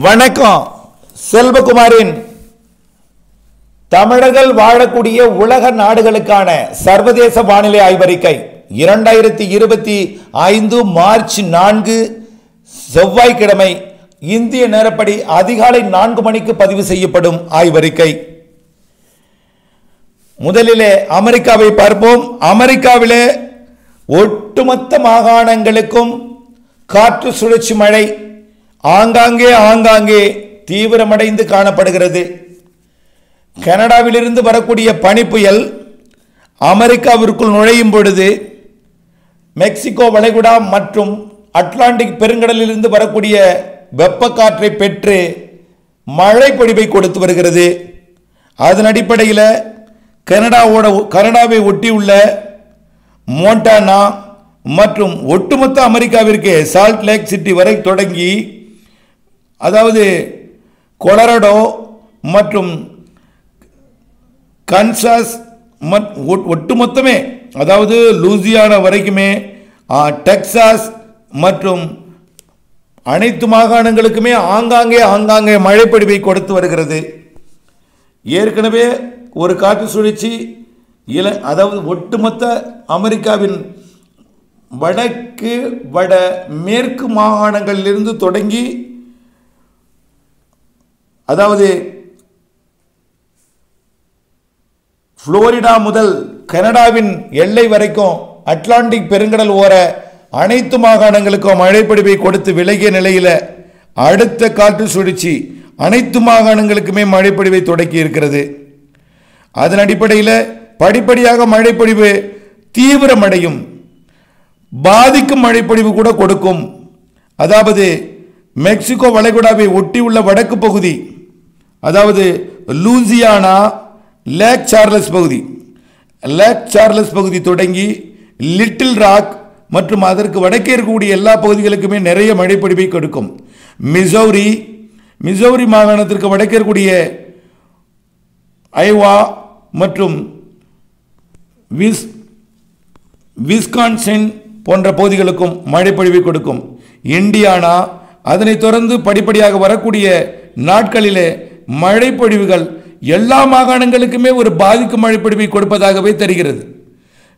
வணக்கம். செல்வகுமாரின் தமிழர்கள் வாழக்கூடிய உலக நாடுகளுக்கான சர்வதேச வானிலை ஆய்வறிக்கை 2025 மார்ச் 4 செவ்வாய்க்கிழமை இந்திய நேரப்படி அதிகாலை 4 மணிக்கு பதிவு செய்யப்படும் ஆய்வறிக்கை. முதலிலே அமெரிக்காவை பார்ப்போம். அமெரிக்காவிலே ஒட்டுமொத்த மாகாணங்களுக்கும் காற்று சுழற்சி மழை ஆங்காங்கே தீவிரமடைந்து காணப்படுகிறது. கனடாவிலிருந்து வரக்கூடிய பனிப்புயல் அமெரிக்காவிற்குள் நுழையும் பொழுது மெக்சிகோ வளைகுடா மற்றும் அட்லாண்டிக் பெருங்கடலிலிருந்து வரக்கூடிய வெப்ப காற்றை பெற்று மழை பொழிவை கொடுத்து வருகிறது. அதன் அடிப்படையில் கனடாவை ஒட்டியுள்ள மோண்டானா மற்றும் ஒட்டுமொத்த அமெரிக்காவிற்கு சால்ட் லேக் சிட்டி வரை தொடங்கி அதாவது கொலராடோ மற்றும் கன்சாஸ் ஒட்டுமொத்தமே அதாவது லூசியானா வரைக்குமே டெக்சாஸ் மற்றும் அனைத்து மாகாணங்களுக்குமே ஆங்காங்கே மழைப்பொழிவை கொடுத்து வருகிறது. ஏற்கனவே ஒரு காற்று சுழற்சி அதாவது ஒட்டுமொத்த அமெரிக்காவின் வடக்கு வட மேற்கு மாகாணங்களிலிருந்து தொடங்கி அதாவது புளோரிடா முதல் கனடாவின் எல்லை வரைக்கும் அட்லாண்டிக் பெருங்கடல் ஓர அனைத்து மாகாணங்களுக்கும் மழைப்பொழிவை கொடுத்து விலகிய நிலையில் அடுத்த காற்று சுழற்சி அனைத்து மாகாணங்களுக்குமே மழைப்பொழிவை தொடக்கி இருக்கிறது. அதன் அடிப்படையில் படிப்படியாக மழைப்பொழிவு தீவிரமடையும், பாதிக்கும் மழைப்பொழிவு கூட கொடுக்கும். அதாவது மெக்சிகோ வளைகுடாவை ஒட்டியுள்ள வடக்கு பகுதி அதாவது லூசியானா லேக் சார்லஸ் பகுதி தொடங்கி லிட்டில் ராக் மற்றும் அதற்கு வடக்கே இருக்கக்கூடிய எல்லா பகுதிகளுக்குமே நிறைய மழைப்பொழிவை கொடுக்கும். மிசௌரி மாகாணத்திற்கு வடக்கே இருக்கக்கூடிய ஐவா மற்றும் விஸ்கான்சின் போன்ற பகுதிகளுக்கும் மழைப்பொழிவை கொடுக்கும். இண்டியானா அதனைத் தொடர்ந்து படிப்படியாக வரக்கூடிய நாட்களிலே மழைப்பொழிவுகள் எல்லா மாகாணங்களுக்குமே ஒரு பாதிக்கும் மழைப்பொழிவை கொடுப்பதாகவே தெரிகிறது.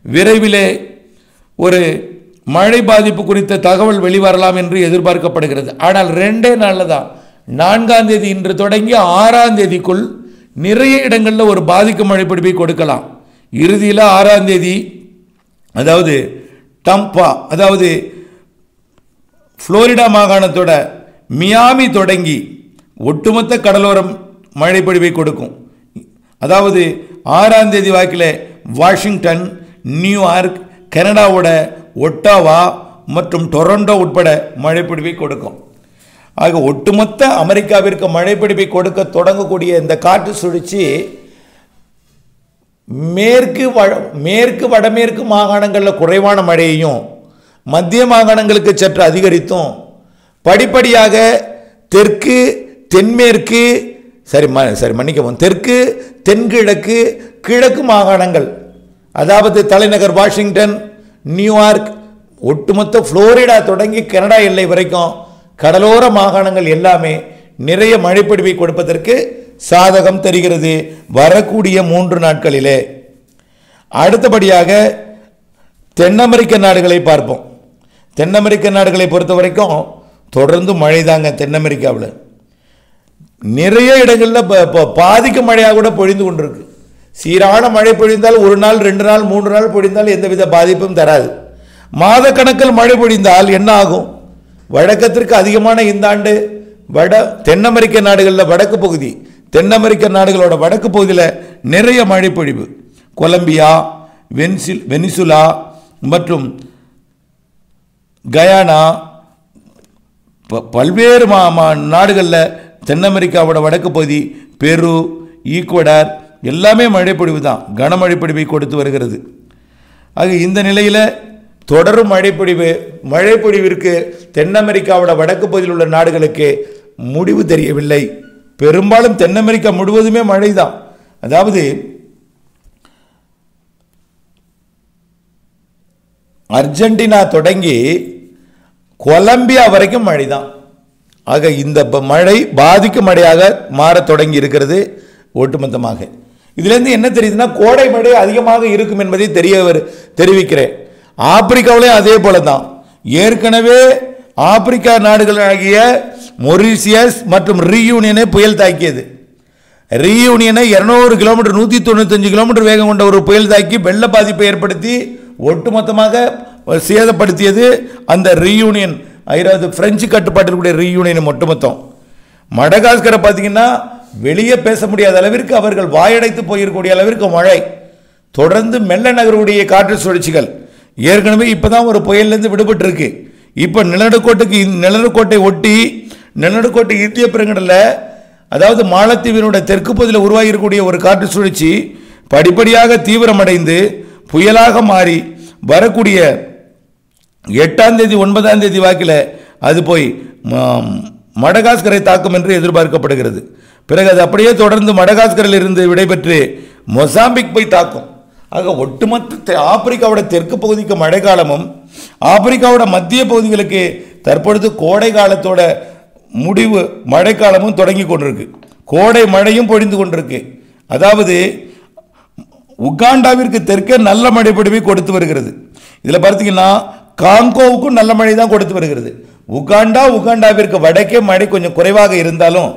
விரைவிலே ஒரு மழை பாதிப்பு குறித்த தகவல் வெளிவரலாம் என்று எதிர்பார்க்கப்படுகிறது. ஆனால் 2 நாளில் தான் 4ஆம் தேதி இன்று தொடங்கி 6ஆம் தேதிக்குள் நிறைய இடங்களில் ஒரு பாதிக்கும் மழைப்பொழிவை கொடுக்கலாம். இறுதியில் 6ஆம் தேதி அதாவது டம்பா அதாவது புளோரிடா மாகாணத்தோட மியாமி தொடங்கி ஒட்டுமொத்த கடலோரம் மழைப்பொழிவை கொடுக்கும். அதாவது 6ஆம் தேதி வாக்கில் வாஷிங்டன், நியூயார்க், கனடாவோட ஒட்டாவா மற்றும் டொரண்டோ உட்பட மழைப்பொழிவை கொடுக்கும். ஆக ஒட்டுமொத்த அமெரிக்காவிற்கு மழைப்பொழிவை கொடுக்க தொடங்கக்கூடிய இந்த காற்று சுழற்சி மேற்கு வடமேற்கு மாகாணங்களில் குறைவான மழையையும் மத்திய மாகாணங்களுக்கு சற்று அதிகரித்தும் படிப்படியாக தெற்கு தென்மேற்கு தெற்கு தென்கிழக்கு கிழக்கு மாகாணங்கள் அதாவது தலைநகர் வாஷிங்டன், நியூயார்க், ஒட்டுமொத்த புளோரிடா தொடங்கி கனடா எல்லை வரைக்கும் கடலோர மாகாணங்கள் எல்லாமே நிறைய மழைப்பொழிவை கொடுப்பதற்கு சாதகம் தெரிகிறது வரக்கூடிய 3 நாட்களிலே. அடுத்தபடியாக தென் அமெரிக்க நாடுகளை பார்ப்போம். தென் அமெரிக்க நாடுகளை பொறுத்த வரைக்கும் தொடர்ந்து மழை தாங்க. தென் அமெரிக்காவில் நிறைய இடங்களில் பாதிக்கும் மழையாக கூட பொழிந்து கொண்டிருக்கு. சீரான மழை பொழிந்தால் 1 நாள் 2 நாள் 3 நாள் பொழிந்தால் எந்தவித பாதிப்பும் தராது. மாத கணக்கில் மழை பொழிந்தால் என்ன ஆகும்? வழக்கத்திற்கு அதிகமான இந்த ஆண்டு தென் அமெரிக்க நாடுகளில் வடக்கு பகுதி தென் அமெரிக்க நாடுகளோட வடக்கு பகுதியில் நிறைய மழை பொழிவு. கொலம்பியா, வெனிசுலா மற்றும் கயானா பல்வேறு நாடுகளில் தென் அமெரிக்காவோட வடக்கு பகுதி பெரு, ஈக்குவடார் எல்லாமே மழைப்பொழிவு தான், கனமழைப்பொழிவை கொடுத்து வருகிறது. ஆக இந்த நிலையில் தொடரும் மழைப்பொழிவிற்கு தென் அமெரிக்காவோட வடக்கு பகுதியில் உள்ள நாடுகளுக்கு முடிவு தெரியவில்லை. பெரும்பாலும் தென் அமெரிக்கா முழுவதுமே மழை தான். அதாவது அர்ஜென்டினா தொடங்கி கொலம்பியா வரைக்கும் மழை தான். ஆக இந்த மழை பாதிக்கும் மழையாக மாறத் தொடங்கி இருக்கிறது ஒட்டுமொத்தமாக. இதிலிருந்து என்ன தெரியுதுன்னா, கோடை மழை அதிகமாக இருக்கும் என்பதை தெரிவிக்கிறேன். ஆப்பிரிக்காவிலே அதே போல தான். ஏற்கனவே ஆப்பிரிக்கா நாடுகளாகிய மொரீசியஸ் மற்றும் ரீயூனியனை புயல் தாக்கியது. ரீயூனியனை 200 கிலோமீட்டர் 195 கிலோமீட்டர் வேகம் கொண்ட ஒரு புயல் தாக்கி வெள்ள பாதிப்பை ஏற்படுத்தி ஒட்டுமொத்தமாக சேதப்படுத்தியது அந்த ரீயூனியன். பிரெஞ்சு கட்டுப்பாட்டில் கூடிய ரீயூனியன் ஒட்டுமொத்தம். மடகாஸ்கரை பார்த்தீங்கன்னா வெளியே பேச முடியாத அளவிற்கு அவர்கள் வாயடைத்து போயிருக்கக்கூடிய அளவிற்கு மழை, தொடர்ந்து மெல்ல நகருடைய காற்று சுழற்சிகள். ஏற்கனவே இப்போதான் ஒரு புயலிருந்து விடுபட்டு இருக்கு. இப்போ நிலநடுக்கோட்டை ஒட்டி நிலநடுக்கோட்டை இந்திய பெருங்கடலில், அதாவது மாலத்தீவினுடைய தெற்கு பகுதியில் உருவாகி இருக்கக்கூடிய ஒரு காற்று சுழற்சி படிப்படியாக தீவிரமடைந்து புயலாக மாறி வரக்கூடிய 8ஆம் தேதி 9ஆம் தேதி வாக்கில் அது போய் மடகாஸ்கரை தாக்கும் என்று எதிர்பார்க்கப்படுகிறது. பிறகு அது அப்படியே தொடர்ந்து மடகாஸ்கரில் இருந்து விடைபெற்று மொசாம்பிக் போய் தாக்கும். ஆக ஒட்டுமொத்த ஆப்பிரிக்காவோட தெற்கு பகுதிக்கு மழை காலமும் ஆப்பிரிக்காவோட மத்திய பகுதிகளுக்கு தற்பொழுது கோடை காலத்தோட முடிவு மழைக்காலமும் தொடங்கி கொண்டிருக்கு. கோடை மழையும் பொழிந்து கொண்டிருக்கு. அதாவது உகாண்டாவிற்கு தெற்கே நல்ல மழை பொழிவை கொடுத்து வருகிறது. இதில் பார்த்தீங்கன்னா காங்கோவுக்கும் நல்ல மழை தான் கொடுத்து வருகிறது. உகாண்டாவிற்கு வடக்கே மழை கொஞ்சம் குறைவாக இருந்தாலும்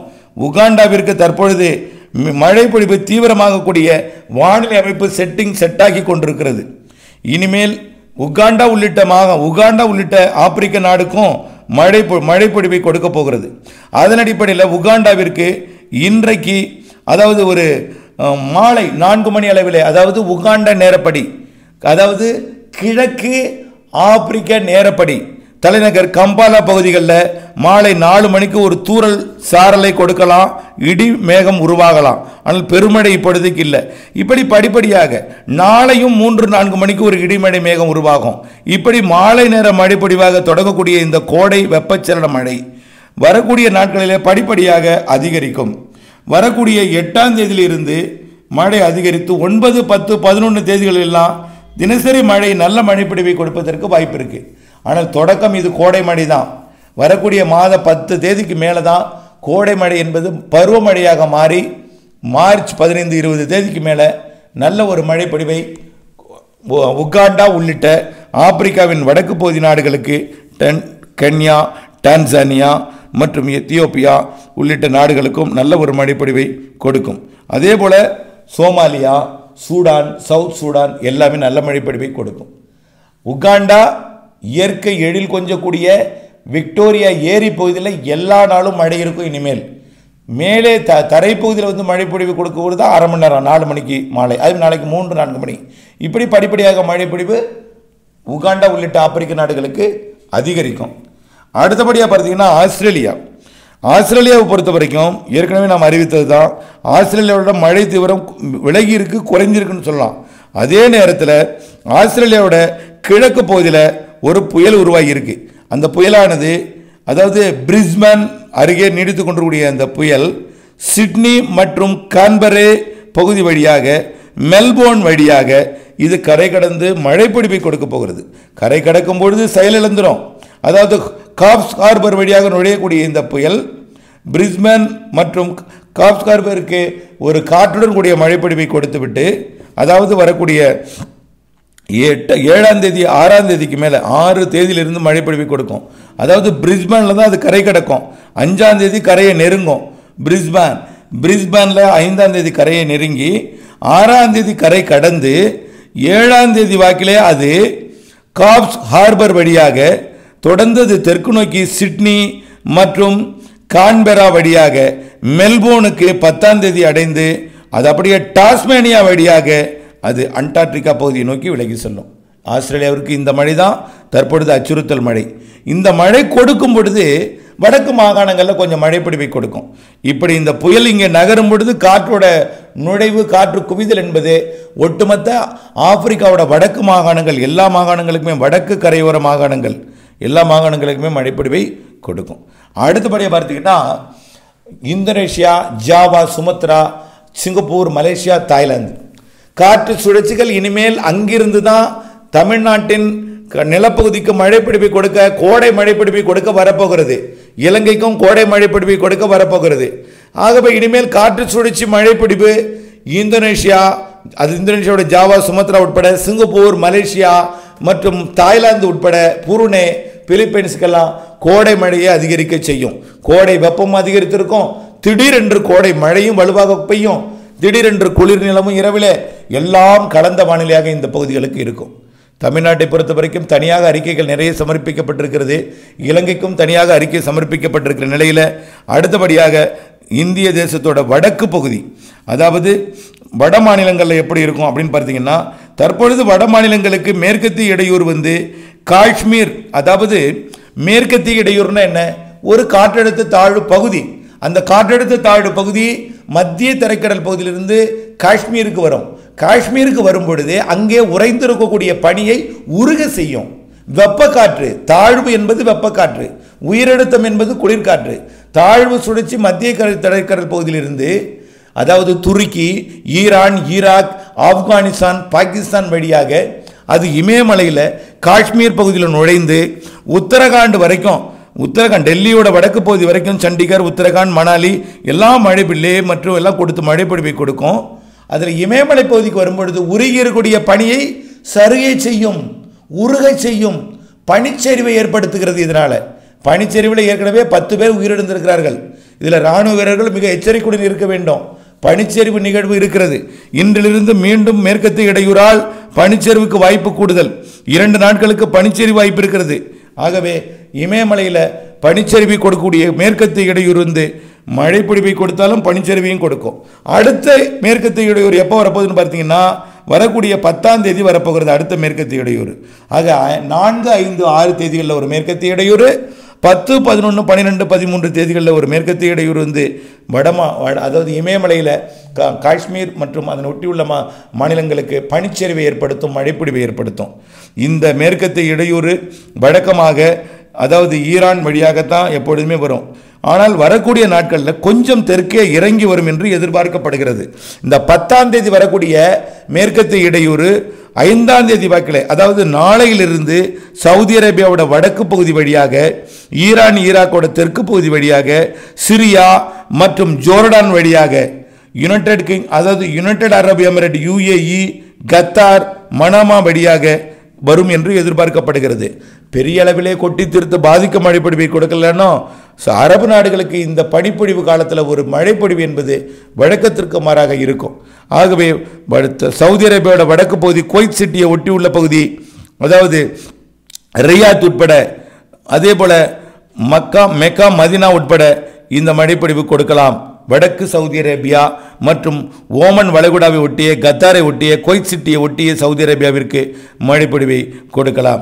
உகாண்டாவிற்கு தற்பொழுது மழை பொழிவு தீவிரமாகக்கூடிய வானிலை அமைப்பு செட்டாகி கொண்டிருக்கிறது. இனிமேல் உகாண்டா உள்ளிட்ட ஆப்பிரிக்க நாடுக்கும் மழை பொழிவை கொடுக்க போகிறது. அதன் அடிப்படையில் உகாண்டாவிற்கு இன்றைக்கு, அதாவது ஒரு மாலை 4 மணி அளவில், அதாவது உகாண்டா நேரப்படி, அதாவது கிழக்கு ஆப்பிரிக்க நேரப்படி தலைநகர் கம்பாலா பகுதிகளில் மாலை 4 மணிக்கு ஒரு தூறல் சாரலை கொடுக்கலாம், இடி மேகம் உருவாகலாம். ஆனால் பெருமழை இப்பொழுதுக்கு இல்லை. இப்படி படிப்படியாக நாளையும் 3-4 மணிக்கு ஒரு இடிமழை மேகம் உருவாகும். இப்படி மாலை நேர மழை பொழிவாக தொடங்கக்கூடிய இந்த கோடை வெப்பச்சலன மழை வரக்கூடிய நாட்களிலே படிப்படியாக அதிகரிக்கும். வரக்கூடிய 8ஆம் தேதியிலிருந்து மழை அதிகரித்து 9, 10, 11 தேதிகளெல்லாம் தினசரி மழை நல்ல மழைப்பொழிவை கொடுப்பதற்கு வாய்ப்பு இருக்கு. ஆனால் தொடக்கம் இது கோடை மழை தான். வரக்கூடிய மாத 10 தேதிக்கு மேலே தான் கோடை மழை என்பது பருவமழையாக மாறி மார்ச் 15-20 தேதிக்கு மேலே நல்ல ஒரு மழை பொழிவை உகாண்டா உள்ளிட்ட ஆப்பிரிக்காவின் வடக்கு பகுதி நாடுகளுக்கு, கென்யா, டான்சானியா மற்றும் எத்தியோப்பியா உள்ளிட்ட நாடுகளுக்கும் நல்ல ஒரு மழைப்பொழிவை கொடுக்கும். அதே போல சோமாலியா, சூடான், சவுத் சூடான் எல்லாமே நல்ல மழைப்பொழிவை கொடுக்கும். உகாண்டா இயற்கை எழில் கொஞ்சக்கூடிய விக்டோரியா ஏரி பகுதியில் எல்லா நாளும் மழை இருக்கும். இனிமேல் மேலே தரைப்பகுதியில் வந்து மழை பொழிவு கொடுக்கும்போது தான் 1/2 மணி நேரம் 4 மணிக்கு மாலை, அது நாளைக்கு 3-4 மணி. இப்படி படிப்படியாக மழை பொழிவு உகாண்டா உள்ளிட்ட ஆப்பிரிக்க நாடுகளுக்கு அதிகரிக்கும். அடுத்தபடியாக பார்த்தீங்கன்னா ஆஸ்திரேலியாவை பொறுத்த வரைக்கும் ஏற்கனவே நாம் அறிவித்தது தான். ஆஸ்திரேலியாவோட மழை தீவிரம் விலகி இருக்கு, குறைஞ்சிருக்குன்னு சொல்லலாம். அதே நேரத்தில் ஆஸ்திரேலியாவோட கிழக்கு பகுதியில் ஒரு புயல் உருவாகி இருக்கு. அந்த புயலானது, அதாவது பிரிஸ்பேன் அருகே நீடித்து கொண்டிருக்கூடிய அந்த புயல் சிட்னி மற்றும் கான்பரே பகுதி வழியாக மெல்போர்ன் வழியாக இது கரை கடந்து மழைப்பொழிவை கொடுக்க போகிறது. கரை கடக்கும் பொழுது செயலிழந்துடும். அதாவது காப்ஸ் ஹார்பர் வழியாக நுழையக்கூடிய இந்த புயல் பிரிஸ்பேன் மற்றும் காப்ஸ் ஹார்பருக்கு ஒரு காற்றுடன் கூடிய மழைப்பொழிவை கொடுத்துவிட்டு, அதாவது வரக்கூடிய 7ஆம் தேதி 6ஆம் தேதிக்கு மேலே 6 தேதியிலிருந்து மழைப்பொழிவை கொடுக்கும். அதாவது பிரிஸ்பேனில் தான் அது கரை கடக்கும். 5ஆம் தேதி கரையை நெருங்கும். பிரிஸ்பேனில் 5ஆம் தேதி கரையை நெருங்கி 6ஆம் தேதி கரை கடந்து 7ஆம் தேதி வாக்கிலே அது காப்ஸ் ஹார்பர் வழியாக தொடர்ந்து அது தெற்கு நோக்கி சிட்னி மற்றும் கான்பெரா வழியாக மெல்போர்னுக்கு 10ஆம் தேதி அடைந்து அது அப்படியே டாஸ்மேனியா வழியாக அது அண்டார்டிகா பகுதியை நோக்கி விலகி செல்லும். ஆஸ்திரேலியாவிற்கு இந்த மழை தான் தற்பொழுது அச்சுறுத்தல் மழை. இந்த மழை கொடுக்கும் பொழுது வடக்கு மாகாணங்களில் கொஞ்சம் மழைப்பொழிவை கொடுக்கும். இப்படி இந்த புயல் இங்கே நகரும் பொழுது காற்றோட நுழைவு, காற்று குவிதல் என்பது ஒட்டுமொத்த ஆப்பிரிக்காவோட வடக்கு மாகாணங்கள் எல்லா மாகாணங்களுக்குமே, வடக்கு கரையோர மாகாணங்கள் எல்லா மாகாணங்களுக்குமே மழைப்பொழிவை கொடுக்கும். அடுத்தபடியாக பார்த்துக்கிட்டா Indonesia, Java, Sumatra, Singapore, Malaysia, Thailand காற்று சுழற்சிகள் இனிமேல் அங்கிருந்து தான் தமிழ்நாட்டின் நிலப்பகுதிக்கு மழைப்பிடிப்பை கொடுக்க, கோடை மழைப்பிடிப்பை கொடுக்க வரப்போகிறது. இலங்கைக்கும் கோடை மழைப்பிடிவை கொடுக்க வரப்போகிறது. ஆகவே இனிமேல் காற்று சுழற்சி மழைப்பிடிவு இந்தோனேஷியா, அது இந்தோனேஷியாவோட ஜாவா, சுமத்ரா உட்பட சிங்கப்பூர், மலேசியா மற்றும் தாய்லாந்து உட்பட புருனே, பிலிப்பைன்ஸுக்கெல்லாம் கோடை மழையை அதிகரிக்க செய்யும். கோடை வெப்பம் அதிகரித்திருக்கும், திடீரென்று கோடை மழையும் வலுவாக பெய்யும், திடீரென்று குளிர் நிலமும் இரவிலே எல்லாம் கலந்த வானிலையாக இந்த பகுதிகளுக்கு இருக்கும். தமிழ்நாட்டை பொறுத்த வரைக்கும் தனியாக அறிக்கைகள் நிறைய சமர்ப்பிக்கப்பட்டிருக்கிறது. இலங்கைக்கும் தனியாக அறிக்கை சமர்ப்பிக்கப்பட்டிருக்கிற நிலையில் அடுத்தபடியாக இந்திய தேசத்தோட வடக்கு பகுதி, அதாவது வட மாநிலங்களில் எப்படி இருக்கும் அப்படின்னு பார்த்தீங்கன்னா, தற்பொழுது வட மாநிலங்களுக்கு மேற்கத்திய இடையூறு காஷ்மீர், அதாவது மேற்கத்திய இடையூறுனா என்ன, ஒரு காற்றழுத்த தாழ்வு பகுதி. அந்த காற்றழுத்த தாழ்வு பகுதி மத்திய தரைக்கடல் பகுதியிலிருந்து காஷ்மீருக்கு வரும். காஷ்மீருக்கு வரும் பொழுது அங்கே உறைந்திருக்கக்கூடிய பனியை உருக செய்யும். வெப்பக்காற்று, தாழ்வு என்பது வெப்பக்காற்று, உயரழுத்தம் என்பது குளிர்காற்று. தாழ்வு சுழற்சி மத்திய தரைக்கடல் பகுதியிலிருந்து, அதாவது துருக்கி, ஈரான், ஈராக், ஆப்கானிஸ்தான், பாகிஸ்தான் வழியாக அது இமயமலையில் காஷ்மீர் பகுதியில் நுழைந்து உத்தரகாண்ட் வரைக்கும், உத்தரகாண்ட் டெல்லியோட வடக்கு பகுதி வரைக்கும், சண்டிகர், உத்தரகாண்ட், மணாலி எல்லாம் மழை லே மற்றும் எல்லாம் கொடுத்து மழைப்பொழிவை கொடுக்கும். அதில் இமயமலை பகுதிக்கு வரும்பொழுது உருகி இருக்கக்கூடிய பனியை சருகை செய்யும், உருகை செய்யும், பனிச்சரிவை ஏற்படுத்துகிறது. இதனால் பனிச்சரிவில் ஏற்கனவே 10 பேர் உயிரிழந்திருக்கிறார்கள். இதில் இராணுவ வீரர்கள் மிக எச்சரிக்கையுடன் இருக்க வேண்டும். பனிச்சரிவு நிகழ்வு இருக்கிறது. இன்றிலிருந்து மீண்டும் மேற்கத்திய இடையூறால் பனிச்சரிவுக்கு வாய்ப்பு கூடுதல். 2 நாட்களுக்கு பனிச்சரிவு வாய்ப்பு இருக்கிறது. ஆகவே இமயமலையில் பனிச்சரிவை கொடுக்கக்கூடிய மேற்கத்திய இடையூறு மழைப்பொழிவை கொடுத்தாலும் பனிச்சரிவையும் கொடுக்கும். அடுத்த மேற்கத்திய இடையூறு எப்போ வரப்போகுதுன்னு பார்த்தீங்கன்னா, வரக்கூடிய 10ஆம் தேதி வரப்போகிறது அடுத்த மேற்கத்திய இடையூறு. ஆக 4, 5, 6 தேதிகளில் ஒரு மேற்கத்திய இடையூறு, 10, 11, 12, 13 தேதிகளில் ஒரு மேற்கத்திய இடையூறு அதாவது இமயமலையில் காஷ்மீர் மற்றும் அதனை ஒட்டியுள்ள மாநிலங்களுக்கு பனிச்சரிவை ஏற்படுத்தும், மழைப்பொழிவை ஏற்படுத்தும். இந்த மேற்கத்திய இடையூறு வழக்கமாக, அதாவது ஈரான் வழியாகத்தான் எப்பொழுதுமே வரும். ஆனால் வரக்கூடிய நாட்களில் கொஞ்சம் தெற்கே இறங்கி வரும் என்று எதிர்பார்க்கப்படுகிறது. இந்த 10ஆம் தேதி வரக்கூடிய மேற்கத்திய இடையூறு 5ஆம் தேதி வாக்கில், அதாவது நாளையிலிருந்து சவுதி அரேபியாவோட வடக்கு பகுதி வழியாக, ஈரான், ஈராக்கோட தெற்கு பகுதி வழியாக, சிரியா மற்றும் ஜோர்டான் வழியாக, யுனைடெட் அரபு எமிரேட், UAE, கத்தார், மனாமா வழியாக வரும் என்று எதிர்பார்க்கப்படுகிறது. பெரிய அளவிலே கொட்டி தீர்த்து பாதிக்க மழைப்பொழிவை கொடுக்கலன்னா, அரபு நாடுகளுக்கு இந்த பனிப்பொழிவு காலத்தில் ஒரு மழைப்பொழிவு என்பது வழக்கத்திற்கு மாறாக இருக்கும். ஆகவே சவுதி அரேபியாவோட வடக்கு பகுதி, குவைத் சிட்டியை ஒட்டியுள்ள பகுதி, அதாவது ரியாத் உட்பட, அதே போல மெக்கா, மதினா உட்பட இந்த மழைப்பொழிவு கொடுக்கலாம். வடக்கு சவுதி அரேபியா மற்றும் ஓமன் வளைகுடாவை ஒட்டிய, கத்தாரை ஒட்டிய, குவைத் சிட்டியை ஒட்டிய சவுதி அரேபியாவிற்கு மழைப்பொழிவை கொடுக்கலாம்.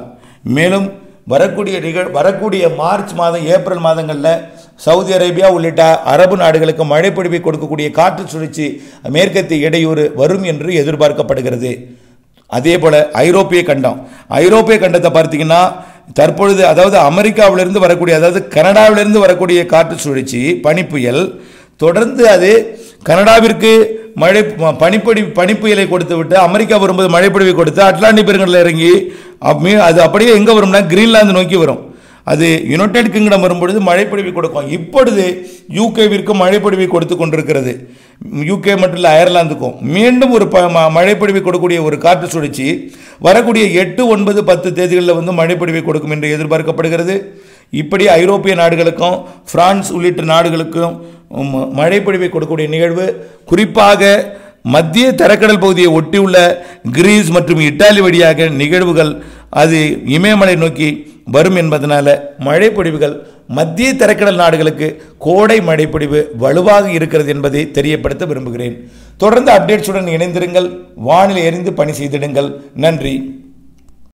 மேலும் வரக்கூடிய மார்ச் மாதம், ஏப்ரல் மாதங்களில் சவுதி அரேபியா உள்ளிட்ட அரபு நாடுகளுக்கு மழைப்பொழிவை கொடுக்கக்கூடிய காற்று சுழற்சி மேற்கத்திய இடையூறு வரும் என்று எதிர்பார்க்கப்படுகிறது. அதே போல் ஐரோப்பிய கண்டத்தை பார்த்தீங்கன்னா, தற்பொழுது அதாவது அமெரிக்காவிலிருந்து வரக்கூடிய, அதாவது கனடாவிலிருந்து வரக்கூடிய காற்று சுழற்சி பனிப்புயல் தொடர்ந்து அது கனடாவிற்கு பனிப்புயலை கொடுத்து விட்டு அமெரிக்கா வரும்போது மழைப்பொழிவை கொடுத்து அட்லாண்டிக் பெருங்கடலில் இறங்கி அது அப்படியே எங்கே வரும்னா கிரீன்லாந்து நோக்கி வரும். அது யுனைடெட் கிங்டம் வரும்பொழுது மழைப்பொழிவை கொடுக்கும். இப்பொழுது யூகேவிற்கு மழைப்பொழிவை கொடுத்து கொண்டிருக்கிறது. யூகே மட்டும் இல்லை, அயர்லாந்துக்கும் மீண்டும் ஒரு மழைப்பொழிவை கொடுக்கக்கூடிய ஒரு காற்று சுழற்சி வரக்கூடிய 8, 9, 10 தேதிகளில் மழைப்பொழிவை கொடுக்கும் என்று எதிர்பார்க்கப்படுகிறது. இப்படி ஐரோப்பிய நாடுகளுக்கும் பிரான்ஸ் உள்ளிட்ட நாடுகளுக்கும் மழைப்பொழிவை கொடுக்கக்கூடிய நிகழ்வு குறிப்பாக மத்திய தரைக்கடல் பகுதியை ஒட்டியுள்ள கிரீஸ் மற்றும் இத்தாலி வழியாக நிகழ்வுகள் அது இமயமலை நோக்கி வரும் என்பதனால மழைப்பொழிவுகள் மத்திய தரைக்கடல் நாடுகளுக்கு கோடை மழைப்பொழிவு வலுவாக இருக்கிறது என்பதை தெரியப்படுத்த விரும்புகிறேன். தொடர்ந்து அப்டேட்ஸுடன் இணைந்திருங்கள். வானிலை அறிந்து பணி செய்திடுங்கள். நன்றி.